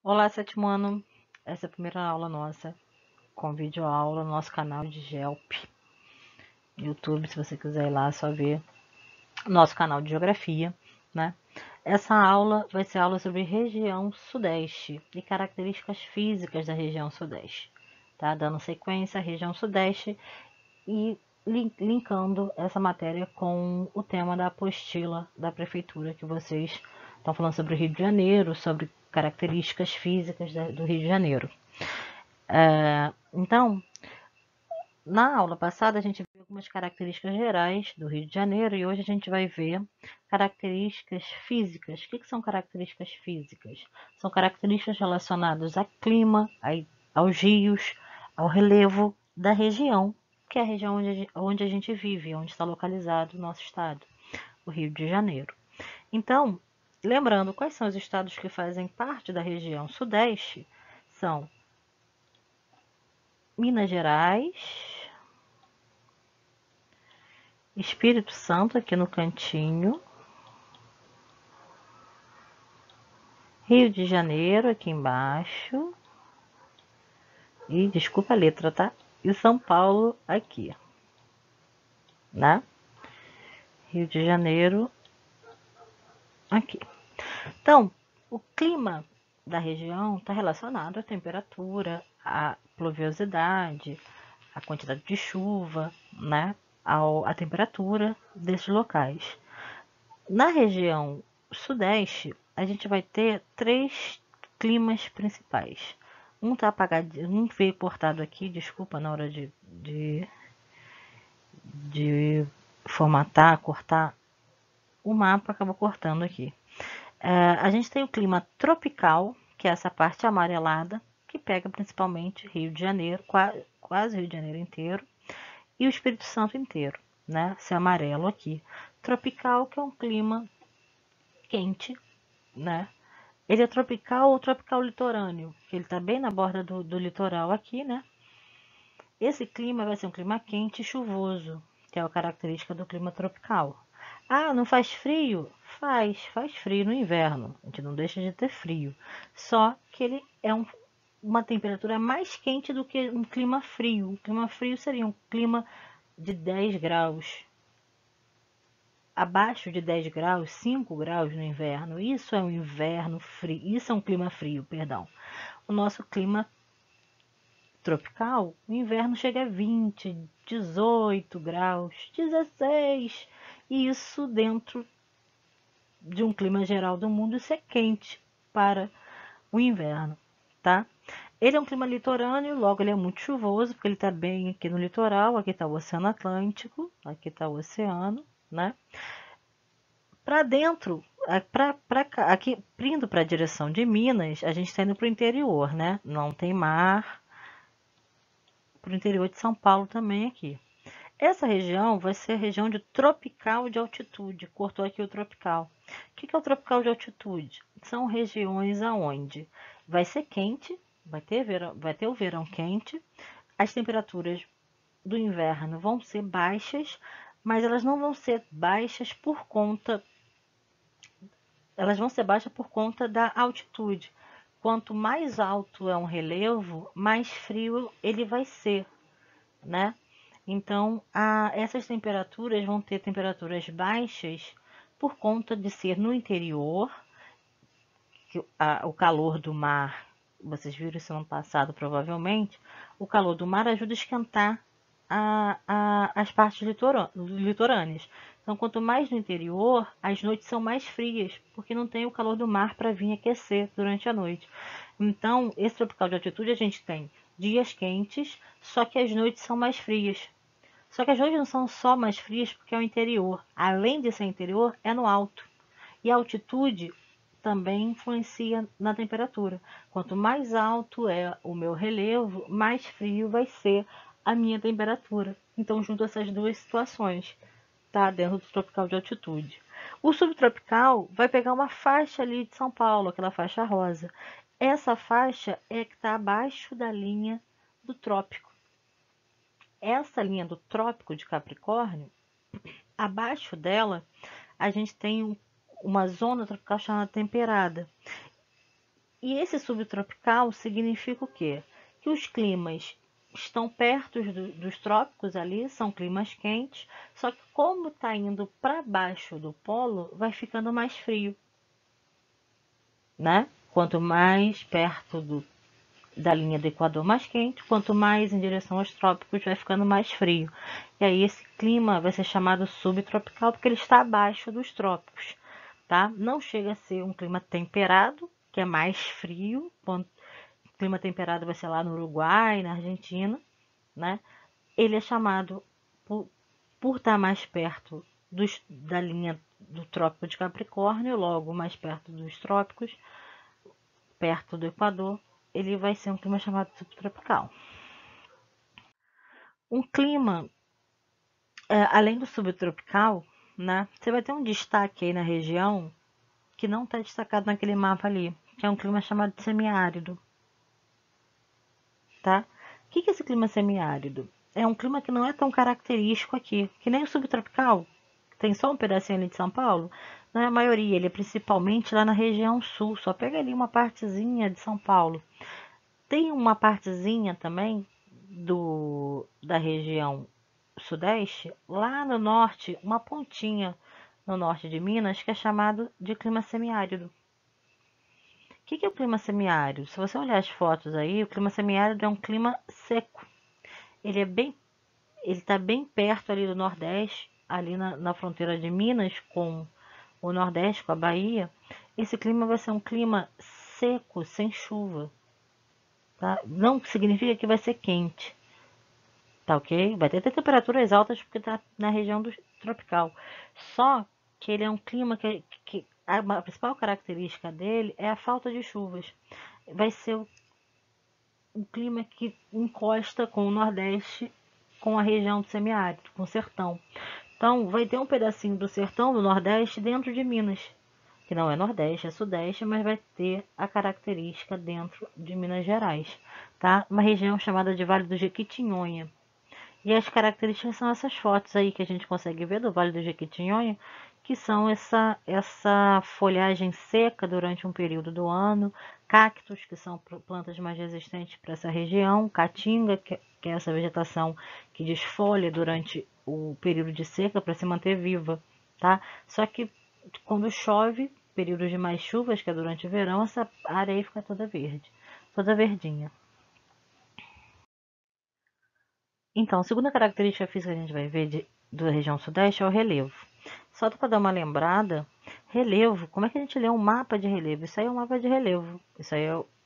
Olá, sétimo ano. Essa é a primeira aula nossa com videoaula no nosso canal de GELP. YouTube, se você quiser ir lá, é só ver nosso canal de geografia, né? Essa aula vai ser aula sobre região sudeste e características físicas da região sudeste, tá? Dando sequência à região sudeste e linkando essa matéria com o tema da apostila da prefeitura que vocês estão falando sobre o Rio de Janeiro, sobre características físicas do Rio de Janeiro. Então, na aula passada a gente viu algumas características gerais do Rio de Janeiro e hoje a gente vai ver características físicas. O que são características físicas? São características relacionadas ao clima, aos rios, ao relevo da região, que é a região onde a gente vive, onde está localizado o nosso estado, o Rio de Janeiro. Então, lembrando quais são os estados que fazem parte da região sudeste, são Minas Gerais, Espírito Santo aqui no cantinho, Rio de Janeiro aqui embaixo, e desculpa a letra, tá? E São Paulo aqui, né? Rio de Janeiro aqui. Então, o clima da região está relacionado à temperatura, à pluviosidade, à quantidade de chuva, né? À temperatura desses locais. Na região sudeste, a gente vai ter três climas principais. Um tá apagado, um veio cortado aqui, desculpa na hora de formatar, cortar o mapa, acabou cortando aqui. A gente tem o clima tropical, que é essa parte amarelada, que pega principalmente Rio de Janeiro, quase Rio de Janeiro inteiro, e o Espírito Santo inteiro, né? Esse amarelo aqui. Tropical, que é um clima quente, né? Ele é tropical ou tropical litorâneo, que ele está bem na borda do litoral aqui, né? Esse clima vai ser um clima quente e chuvoso, que é a característica do clima tropical. Ah, não faz frio? Faz frio no inverno. A gente não deixa de ter frio. Só que ele é uma temperatura mais quente do que um clima frio. Um clima frio seria um clima de 10 graus. Abaixo de 10 graus, 5 graus no inverno. Isso é um inverno frio. Isso é um clima frio, perdão. O nosso clima tropical, o inverno chega a 20, 18 graus, 16. E isso dentro de um clima geral do mundo, isso é quente para o inverno, tá? Ele é um clima litorâneo, logo ele é muito chuvoso, porque ele está bem aqui no litoral, aqui está o Oceano Atlântico, aqui está o oceano, né? Para dentro, aqui, indo para a direção de Minas, a gente está indo para o interior, né? Não tem mar, para o interior de São Paulo também aqui. Essa região vai ser a região de tropical de altitude. Cortou aqui o tropical. O que é o tropical de altitude? São regiões aonde vai ser quente, vai ter o verão quente, as temperaturas do inverno vão ser baixas, mas elas não vão ser baixas por conta, elas vão ser baixas por conta da altitude. Quanto mais alto é um relevo, mais frio ele vai ser, né? Então, essas temperaturas vão ter temperaturas baixas por conta de ser no interior, que o calor do mar, vocês viram isso ano passado provavelmente, o calor do mar ajuda a esquentar as partes litorâneas. Então, quanto mais no interior, as noites são mais frias, porque não tem o calor do mar para vir aquecer durante a noite. Então, esse tropical de altitude a gente tem dias quentes, só que as noites são mais frias. Só que as noites não são só mais frias porque é o interior. Além de ser interior, é no alto. E a altitude também influencia na temperatura. Quanto mais alto é o meu relevo, mais frio vai ser a minha temperatura. Então, junto essas duas situações, tá? Dentro do tropical de altitude. O subtropical vai pegar uma faixa ali de São Paulo, aquela faixa rosa. Essa faixa é que está abaixo da linha do trópico. Essa linha do trópico de Capricórnio, abaixo dela, a gente tem uma zona tropical chamada temperada. E esse subtropical significa o quê? Que os climas estão perto dos trópicos ali, são climas quentes, só que como está indo para baixo do polo, vai ficando mais frio, né? Quanto mais perto da linha do Equador, mais quente, quanto mais em direção aos trópicos, vai ficando mais frio. E aí esse clima vai ser chamado subtropical porque ele está abaixo dos trópicos, tá? Não chega a ser um clima temperado, que é mais frio. O clima temperado vai ser lá no Uruguai, na Argentina, né? Ele é chamado por estar mais perto da linha do Trópico de Capricórnio, logo mais perto dos trópicos, perto do Equador, ele vai ser um clima chamado subtropical. Um clima, além do subtropical, né, você vai ter um destaque aí na região que não está destacado naquele mapa ali, que é um clima chamado de semiárido. Tá? O que é esse clima semiárido? É um clima que não é tão característico aqui, que nem o subtropical, que tem só um pedacinho ali de São Paulo. Não é a maioria, ele é principalmente lá na região sul, só pega ali uma partezinha de São Paulo. Tem uma partezinha também da região sudeste, lá no norte, uma pontinha no norte de Minas, que é chamado de clima semiárido. O que é o clima semiárido? Se você olhar as fotos aí, o clima semiárido é um clima seco. Ele está bem perto ali do Nordeste, ali na fronteira de Minas com o Nordeste, com a Bahia. Esse clima vai ser um clima seco, sem chuva. Tá? Não significa que vai ser quente, tá ok? Vai ter temperaturas altas porque está na região tropical. Só que ele é um clima que a principal característica dele é a falta de chuvas. Vai ser um clima que encosta com o Nordeste, com a região do semiárido, com o sertão. Então, vai ter um pedacinho do sertão do Nordeste dentro de Minas, que não é Nordeste, é Sudeste, mas vai ter a característica dentro de Minas Gerais, tá? Uma região chamada de Vale do Jequitinhonha. E as características são essas fotos aí que a gente consegue ver do Vale do Jequitinhonha, que são essa folhagem seca durante um período do ano, cactos, que são plantas mais resistentes para essa região, caatinga, que é essa vegetação que desfolha durante o período de seca para se manter viva, tá? Só que quando chove, períodos de mais chuvas, que é durante o verão, essa área aí fica toda verde, toda verdinha. Então, a segunda característica física que a gente vai ver da região sudeste é o relevo. Só para dar uma lembrada, relevo, como é que a gente lê um mapa de relevo? Isso aí é um mapa de relevo. Isso aí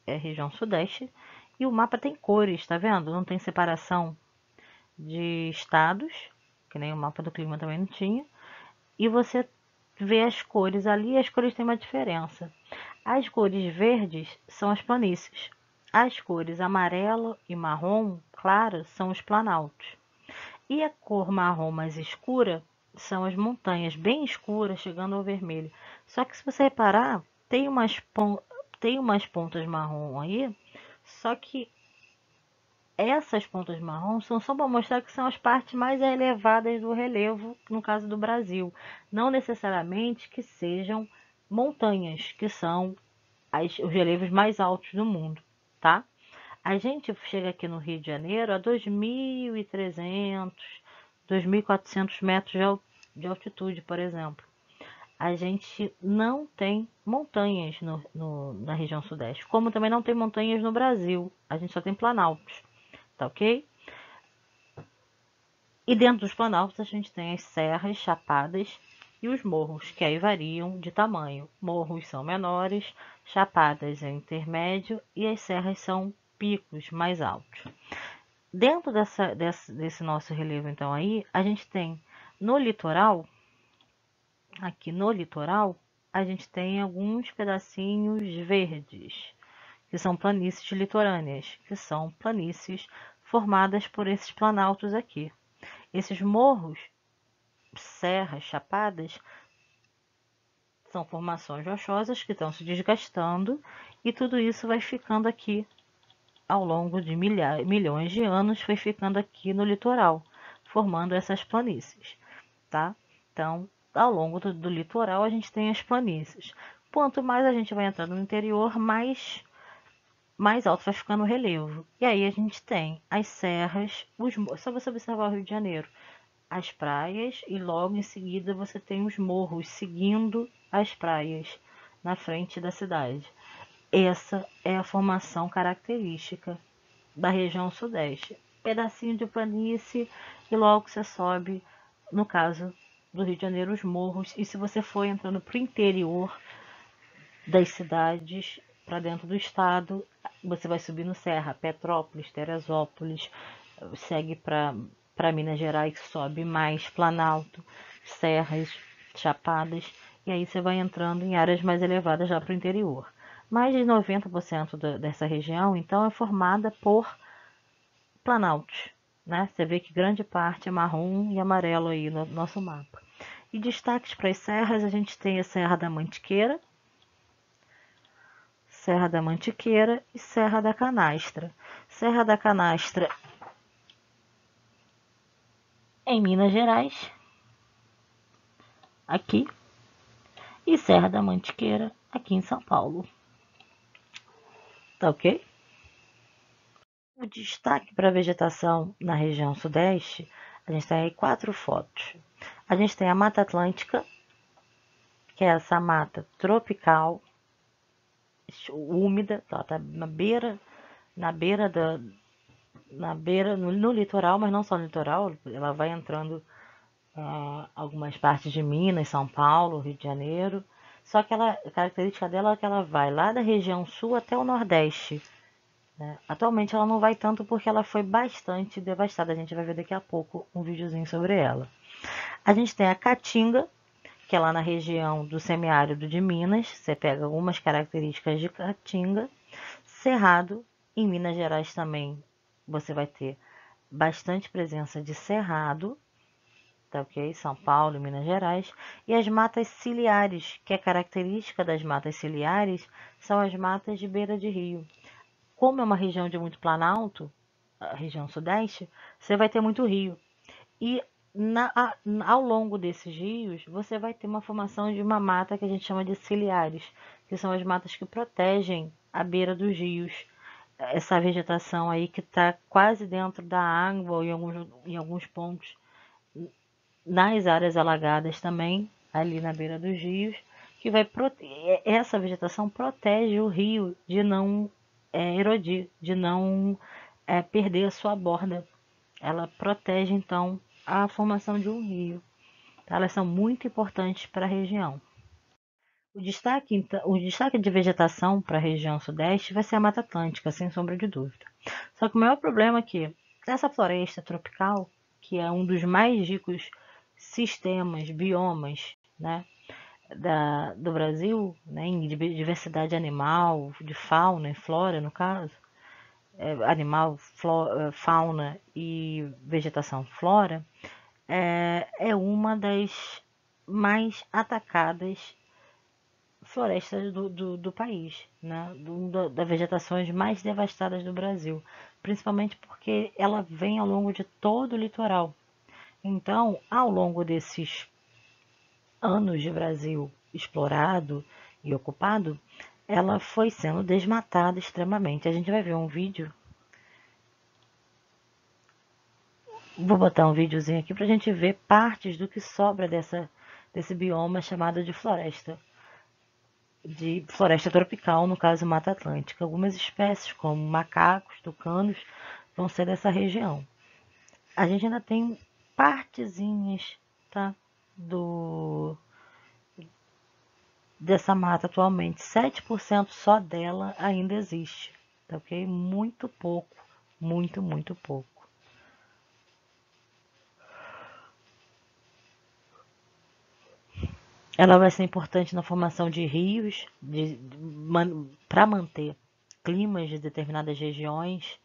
é a região sudeste. E o mapa tem cores, tá vendo? Não tem separação de estados, que nem o mapa do clima também não tinha. E você vê as cores ali, e as cores têm uma diferença. As cores verdes são as planícies. As cores amarelo e marrom claras são os planaltos. E a cor marrom mais escura são as montanhas, bem escuras, chegando ao vermelho. Só que se você reparar, tem umas pontas marrom aí, só que essas pontas marrom são só para mostrar que são as partes mais elevadas do relevo, no caso do Brasil. Não necessariamente que sejam montanhas, que são os relevos mais altos do mundo, tá? A gente chega aqui no Rio de Janeiro a 2.300, 2.400 metros de altitude, por exemplo. A gente não tem montanhas na região sudeste, como também não tem montanhas no Brasil. A gente só tem planaltos, tá ok? E dentro dos planaltos a gente tem as serras, chapadas e os morros, que aí variam de tamanho. Morros são menores, chapadas é intermédio e as serras são picos mais altos. Dentro desse nosso relevo, então, aí, a gente tem no litoral, aqui no litoral, a gente tem alguns pedacinhos verdes, que são planícies litorâneas, que são planícies formadas por esses planaltos aqui. Esses morros, serras, chapadas, são formações rochosas que estão se desgastando e tudo isso vai ficando aqui ao longo de milhões de anos, foi ficando aqui no litoral, formando essas planícies, tá? Então, ao longo do litoral a gente tem as planícies. Quanto mais a gente vai entrando no interior, mais mais alto vai ficando o relevo. E aí a gente tem as serras, só você observar o Rio de Janeiro, as praias e logo em seguida você tem os morros seguindo as praias na frente da cidade. Essa é a formação característica da região sudeste. Pedacinho de planície e logo você sobe, no caso do Rio de Janeiro, os morros. E se você for entrando para o interior das cidades, para dentro do estado, você vai subindo serra, Petrópolis, Teresópolis, segue para Minas Gerais, sobe mais Planalto, serras, chapadas, e aí você vai entrando em áreas mais elevadas já para o interior. Mais de 90% dessa região, então, é formada por planaltos, né? Você vê que grande parte é marrom e amarelo aí no nosso mapa. E destaques para as serras, a gente tem a Serra da Mantiqueira e Serra da Canastra. Serra da Canastra em Minas Gerais, aqui, e Serra da Mantiqueira aqui em São Paulo. Tá ok? O destaque para a vegetação na região sudeste, a gente tem aí 4 fotos. A gente tem a Mata Atlântica, que é essa mata tropical, úmida, ela tá na beira da, no litoral, mas não só no litoral, ela vai entrando algumas partes de Minas, São Paulo, Rio de Janeiro. Só que a característica dela é que ela vai lá da região sul até o nordeste. Né? Atualmente ela não vai tanto porque ela foi bastante devastada. A gente vai ver daqui a pouco um videozinho sobre ela. A gente tem a Caatinga, que é lá na região do semiárido de Minas. Você pega algumas características de Caatinga. Cerrado, em Minas Gerais também você vai ter bastante presença de cerrado, tá ok? São Paulo, Minas Gerais. E as matas ciliares, que é característica das matas ciliares, são as matas de beira de rio. Como é uma região de muito planalto, a região sudeste, você vai ter muito rio. E ao longo desses rios, você vai ter uma formação de uma mata que a gente chama de ciliares, que são as matas que protegem a beira dos rios. Essa vegetação aí que está quase dentro da água ou em alguns pontos nas áreas alagadas também, ali na beira dos rios, que essa vegetação protege o rio de não erodir, de não perder a sua borda. Ela protege, então, a formação de um rio. Tá? Elas são muito importantes para a região. O destaque de vegetação para a região sudeste vai ser a Mata Atlântica, sem sombra de dúvida. Só que o maior problema é que essa floresta tropical, que é um dos mais ricos sistemas, biomas, né, do Brasil, né, em diversidade animal, de fauna e flora, no caso, animal, fauna e vegetação flora, é uma das mais atacadas florestas do país, né? Das vegetações mais devastadas do Brasil, principalmente porque ela vem ao longo de todo o litoral. Então, ao longo desses anos de Brasil explorado e ocupado, ela foi sendo desmatada extremamente. A gente vai ver um vídeo. Vou botar um videozinho aqui para a gente ver partes do que sobra desse bioma chamado de floresta tropical, no caso Mata Atlântica. Algumas espécies, como macacos, tucanos, vão ser dessa região. A gente ainda tem partezinhas, tá, dessa mata atualmente. 7% só dela ainda existe, tá ok? Muito pouco, muito pouco. Ela vai ser importante na formação de rios, para manter climas de determinadas regiões,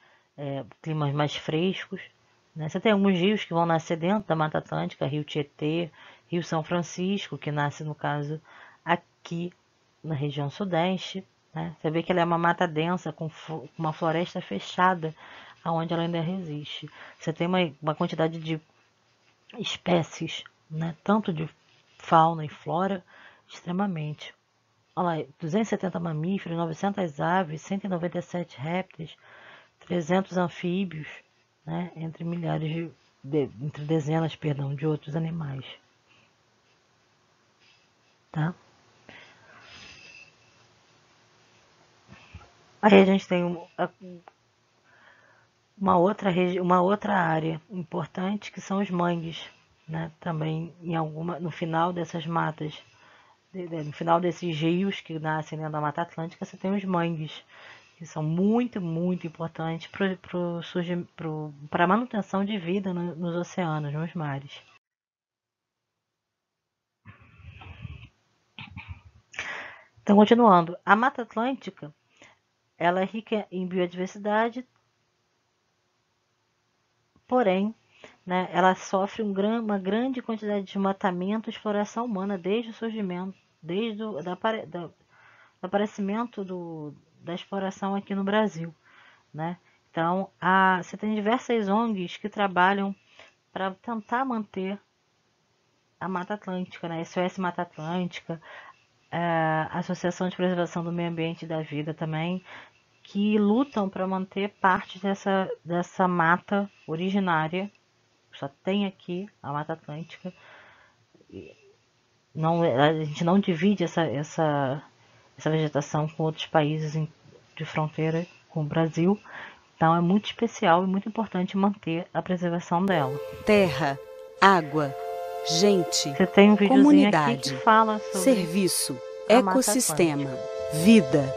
climas mais frescos. Né? Você tem alguns rios que vão nascer dentro da Mata Atlântica, Rio Tietê, Rio São Francisco, que nasce, no caso, aqui na região sudeste. Né? Você vê que ela é uma mata densa, com uma floresta fechada, onde ela ainda resiste. Você tem uma quantidade de espécies, né? Tanto de fauna e flora, extremamente olha lá, 270 mamíferos, 900 aves, 197 répteis, 300 anfíbios, né, entre milhares entre dezenas, perdão, de outros animais, tá? Aí a gente tem uma outra área importante que são os mangues, né? Também no final dessas matas, no final desses rios que nascem dentro da Mata Atlântica, você tem os mangues, que são muito, muito importantes para a manutenção de vida nos oceanos, nos mares. Então, continuando, a Mata Atlântica, ela é rica em biodiversidade, porém, né, ela sofre uma grande quantidade de desmatamento e exploração humana desde o surgimento, desde o aparecimento da exploração aqui no Brasil, né? Então, você tem diversas ONGs que trabalham para tentar manter a Mata Atlântica, né? SOS Mata Atlântica, a Associação de Preservação do Meio Ambiente e da Vida também, que lutam para manter parte dessa mata originária. Só tem aqui a Mata Atlântica. Não, a gente não divide essa vegetação com outros países de fronteira com o Brasil. Então é muito especial e muito importante manter a preservação dela. Terra, água, gente, Você tem um videozinho comunidade, aqui que fala sobre serviço, ecossistema, vida,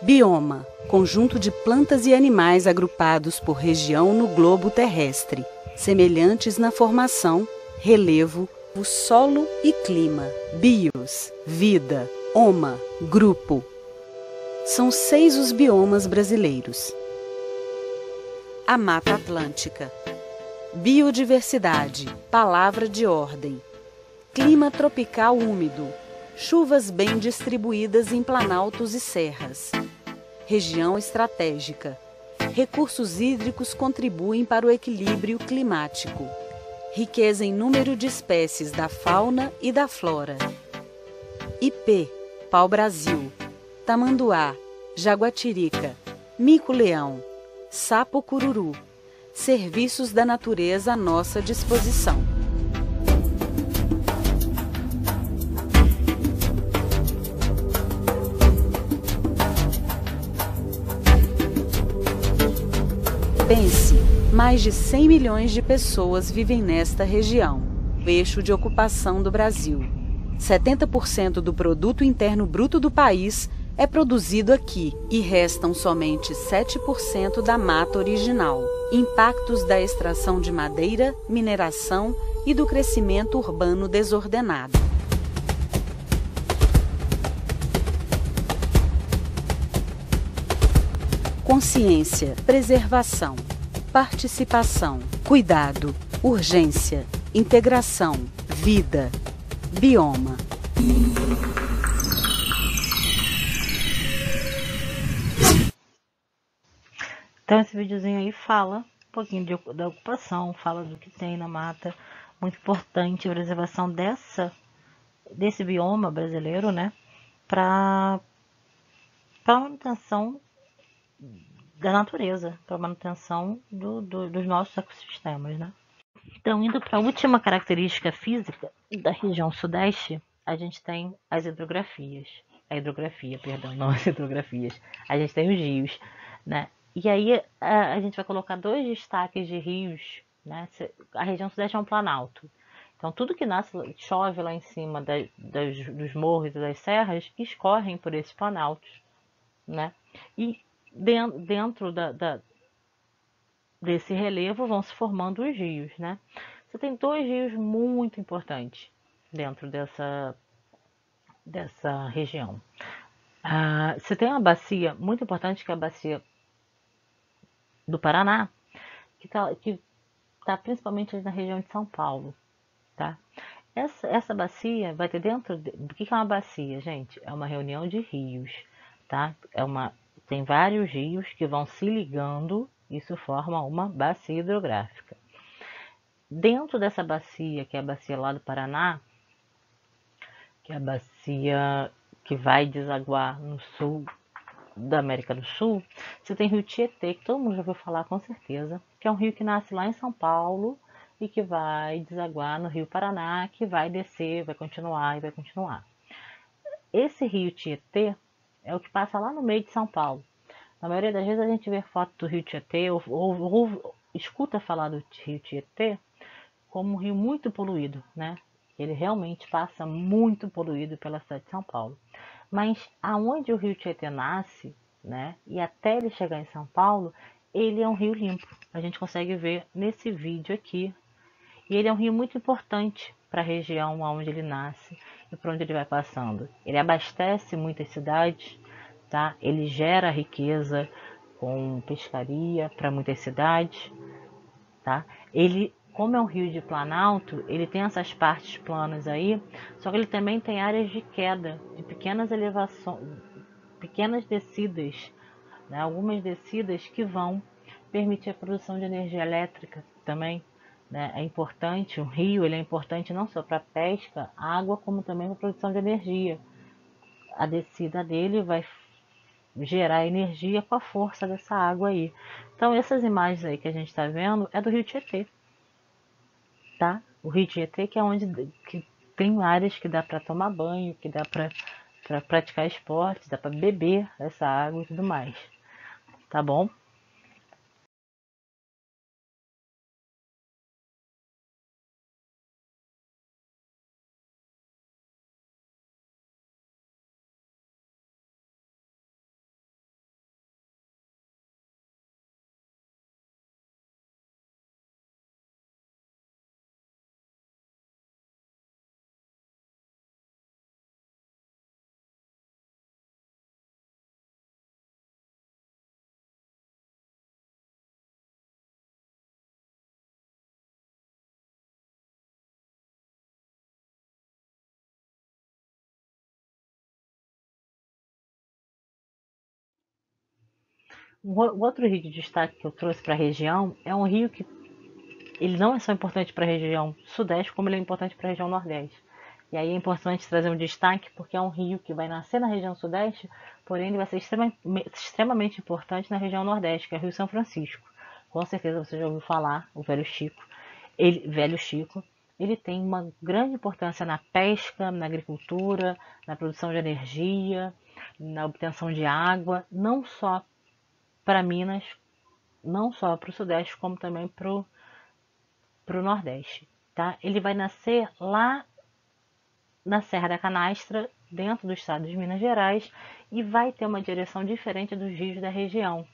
bioma, conjunto de plantas e animais agrupados por região no globo terrestre, semelhantes na formação, relevo, o solo e clima, bios, vida, oma, grupo. São 6 os biomas brasileiros. A Mata Atlântica. Biodiversidade, palavra de ordem. Clima tropical úmido, chuvas bem distribuídas em planaltos e serras. Região estratégica. Recursos hídricos contribuem para o equilíbrio climático. Riqueza em número de espécies da fauna e da flora. IP, pau-brasil, tamanduá, jaguatirica, mico-leão, sapo-cururu. Serviços da natureza à nossa disposição. Pense, mais de 100 milhões de pessoas vivem nesta região, o eixo de ocupação do Brasil. 70% do produto interno bruto do país é produzido aqui e restam somente 7% da mata original. Impactos da extração de madeira, mineração e do crescimento urbano desordenado. Consciência, preservação, participação, cuidado, urgência, integração, vida, bioma. Então esse videozinho aí fala um pouquinho da ocupação, fala do que tem na mata. Muito importante a preservação desse bioma brasileiro, né? Para manutenção da natureza, para manutenção dos nossos ecossistemas, né? Então, indo para a última característica física da região sudeste, a gente tem as hidrografias. A hidrografia, perdão, não as hidrografias. A gente tem os rios, né? E aí a gente vai colocar 2 destaques de rios, né? A região sudeste é um planalto. Então, tudo que chove lá em cima dos morros e das serras, escorrem por esses planaltos, né? E dentro desse relevo vão se formando os rios, né? Você tem 2 rios muito importantes dentro dessa região. Você tem uma bacia muito importante, que é a bacia do Paraná, que tá principalmente na região de São Paulo, tá? Essa bacia vai ter do que é uma bacia, gente? É uma reunião de rios, tá? Tem vários rios que vão se ligando, isso forma uma bacia hidrográfica. Dentro dessa bacia, que é a bacia lá do Paraná, que é a bacia que vai desaguar no sul da América do Sul, você tem o rio Tietê, que todo mundo já ouviu falar com certeza, que é um rio que nasce lá em São Paulo e que vai desaguar no rio Paraná, que vai descer, vai continuar e vai continuar. Esse rio Tietê é o que passa lá no meio de São Paulo. Na maioria das vezes a gente vê foto do rio Tietê ou escuta falar do rio Tietê como um rio muito poluído, né? Ele realmente passa muito poluído pela cidade de São Paulo. Mas aonde o rio Tietê nasce, né, e até ele chegar em São Paulo, ele é um rio limpo. A gente consegue ver nesse vídeo aqui. E ele é um rio muito importante para a região onde ele nasce e para onde ele vai passando. Ele abastece muitas cidades, tá? Ele gera riqueza com pescaria para muitas cidades, tá? Ele, como é um rio de planalto, ele tem essas partes planas aí, só que ele também tem áreas de queda, de pequenas elevações, pequenas descidas, né? Algumas descidas que vão permitir a produção de energia elétrica também, né? É importante, o rio ele é importante não só para pesca, água, como também para a produção de energia. A descida dele vai gerar energia com a força dessa água aí. Então essas imagens aí que a gente está vendo é do rio Tietê, tá? O rio Tietê que é onde que tem áreas que dá para tomar banho, que dá para praticar esporte, dá para beber essa água e tudo mais, tá bom? O outro rio de destaque que eu trouxe para a região é um rio que ele não é só importante para a região sudeste, como ele é importante para a região nordeste. E aí é importante trazer um destaque porque é um rio que vai nascer na região sudeste, porém ele vai ser extremamente importante na região nordeste, que é o Rio São Francisco. Com certeza você já ouviu falar, o Velho Chico. Velho Chico, ele tem uma grande importância na pesca, na agricultura, na produção de energia, na obtenção de água, não só para Minas, não só para o Sudeste, como também para o Nordeste. Tá? Ele vai nascer lá na Serra da Canastra, dentro do estado de Minas Gerais, e vai ter uma direção diferente dos rios da região.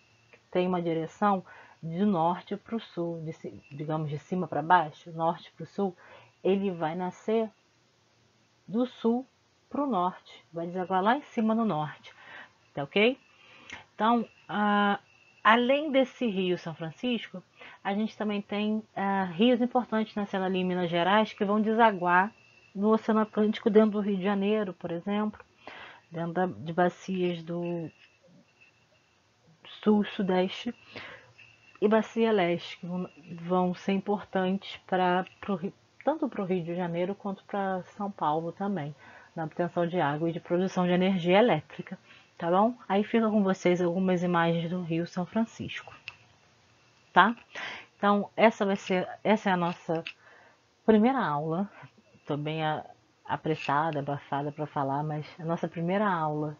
Tem uma direção de norte para o sul, digamos de cima para baixo, norte para o sul. Ele vai nascer do sul para o norte, vai desaguar lá em cima no norte, tá ok? Então, além desse rio São Francisco, a gente também tem rios importantes nascendo ali em Minas Gerais que vão desaguar no Oceano Atlântico dentro do Rio de Janeiro, por exemplo, dentro de bacias do sul, sudeste e bacia leste, que vão ser importantes tanto para o Rio de Janeiro quanto para São Paulo também, na obtenção de água e de produção de energia elétrica. Tá bom? Aí fica com vocês algumas imagens do Rio São Francisco, tá? Então, essa é a nossa primeira aula. Tô bem apressada, abafada para falar, mas a nossa primeira aula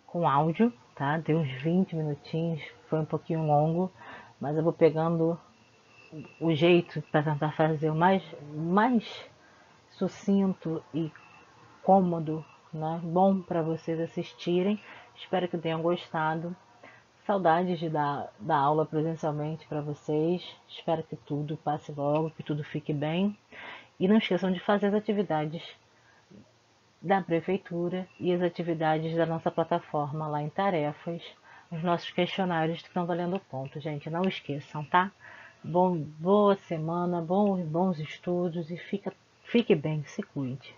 com áudio, tá? Deu uns 20 minutinhos, foi um pouquinho longo, mas eu vou pegando o jeito para tentar fazer o mais sucinto e cômodo, né? Bom para vocês assistirem. Espero que tenham gostado. Saudades de dar aula presencialmente para vocês. Espero que tudo passe logo, que tudo fique bem. E não esqueçam de fazer as atividades da prefeitura e as atividades da nossa plataforma lá em tarefas, os nossos questionários que estão valendo ponto, gente. Não esqueçam, tá? Boa semana, bons estudos e fique bem, se cuide.